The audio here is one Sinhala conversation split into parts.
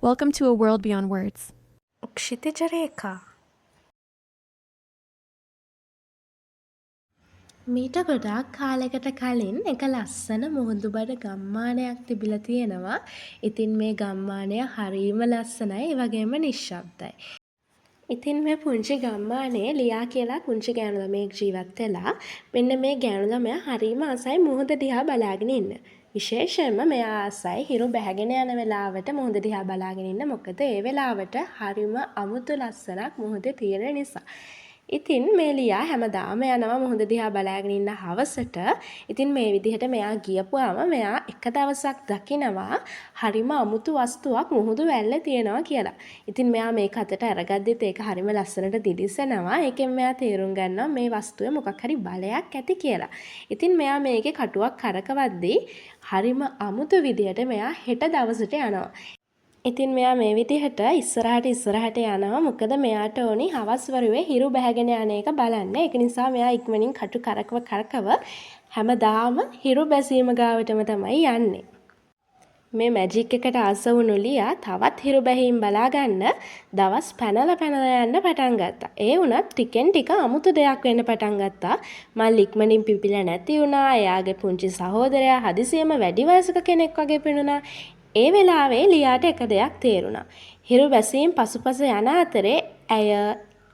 Welcome to a world beyond words. ක්ෂිතිජ රේඛා මීට ගොඩාක් කාලෙකට කලින් එක ලස්සන මුහුදු බඩ ගම්මානයක් තිබිලා තියෙනවා. ඉතින් මේ ගම්මානය හරීම ලස්සනයි, ඒ වගේම නිශ්ශබ්දයි. ඉතින් මේ පුංචි ගම්මානයේ ලියා කියලා පුංචි ගෑනු ළමයෙක් ජීවත් වෙලා. මෙන්න මේ ගෑනු ළමයා හරීම ආසයි මුහුද දිහා බලාගෙන ඉන්න. විශේෂයෙන්ම මෙයා ආසයි හිරු බැහැගෙන යන වෙලාවට මුහුද දිහා බලාගෙන ඉන්න. මොකද ඒ වෙලාවට හරිම අමුතු ලස්සනක් මුහුදේ තියෙන නිසා. ඉතින් මේ ලියා හැමදාම යනවා මුහුද දිහා බලාගෙන ඉන්න හවසට. ඉතින් මේ විදිහට මෙයා ගියපුවාම මෙයා එක දවසක් දකිනවා හරිම අමුතු වස්තුවක් මුහුදු වැල්ලේ තියෙනවා කියලා. ඉතින් මෙයා මේක අතට අරගද්දිත් ඒක හරිම ලස්සනට දිලිසෙනවා. ඒකෙන් මෙයා තේරුම් ගන්නවා මේ වස්තුවේ මොකක් හරි බලයක් ඇති කියලා. ඉතින් මෙයා මේකේ කටුවක් කරකවද්දී හරිම අමුතු විදිහට මෙයා හෙට දවසට යනවා. ඉතින් මෙයා මේ විදිහට ඉස්සරහට යනවා. මොකද මෙයාට ඕනි හවස් වරුවේ හිරු බැහැගෙන යන එක බලන්න. ඒක නිසා මෙයා ඉක්මනින් කටු කරකව හැමදාම හිරු බැසීම ගාවටම තමයි යන්නේ. මේ මැජික් එකට ආස වුණු ලියා තවත් හිරු බැහිම් බලා ගන්න දවස් පැනලා යන්න පටන් ගත්තා. ඒ වුණත් ටිකෙන් ටික අමුතු දෙයක් වෙන්න පටන් ගත්තා. මල් ඉක්මනින් පිපිලා නැති වුණා. එයාගේ පුංචි සහෝදරයා හදිසියෙම වැඩි වයසක කෙනෙක් වගේ පෙනුණා. ඒ වෙලාවේ ලියාට එක දෙයක් තේරුණා. හිරු බැසීම් පසුපස යන අතරේ ඇය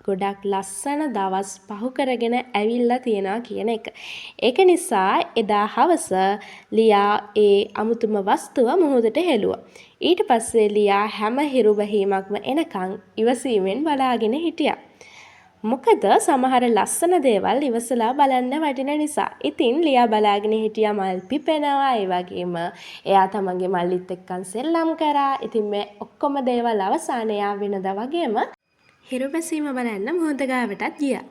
ගොඩක් ලස්සන දවස් පහු කරගෙන ඇවිල්ලා තියනවා කියන එක. ඒක නිසා එදා හවස ලියා ඒ අමුතුම වස්තුව මුහුදට හෙළුවා. ඊට පස්සේ ලියා හැම හිරු බැහිමක්ම එනකන් ඉවසීමෙන් බලාගෙන හිටියා. මොකද සමහර ලස්සන දේවල් ඉවසලා බලන්න වටින නිසා. ඉතින් ලියා බලාගෙන හිටියා මල් පිපෙනවා. ඒ වගේම එයා තමන්ගේ මල්ලිත් එක්කන් සෙල්ලම් කරා. ඉතින් මේ ඔක්කොම දේවල් අවසානයේ එයා වෙනදා වගේම හිරු බැසීම බලන්න මුහුද ගාවටත් ගියා.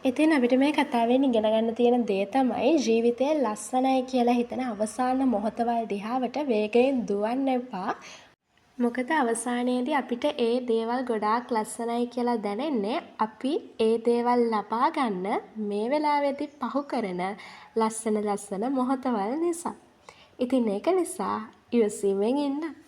ඉතින් අපිට මේ කතාවෙන් ඉගෙන ගන්න තියෙන දේ තමයි ජීවිතය ලස්සනයි කියලා හිතන අවසාන මොහොතවල් දිහාවට වේගයෙන් දුවන්න එපා. මොකද අවසානයේදී අපිට ඒ දේවල් ගොඩාක් ලස්සනයි කියලා දැනෙන්නේ අපි ඒ දේවල් ලබා ගන්න මේ වෙලාවේදී පහු කරන ලස්සන මොහොතවල් නිසා. ඉතින් ඒක නිසා ඉවසීමෙන් ඉන්න.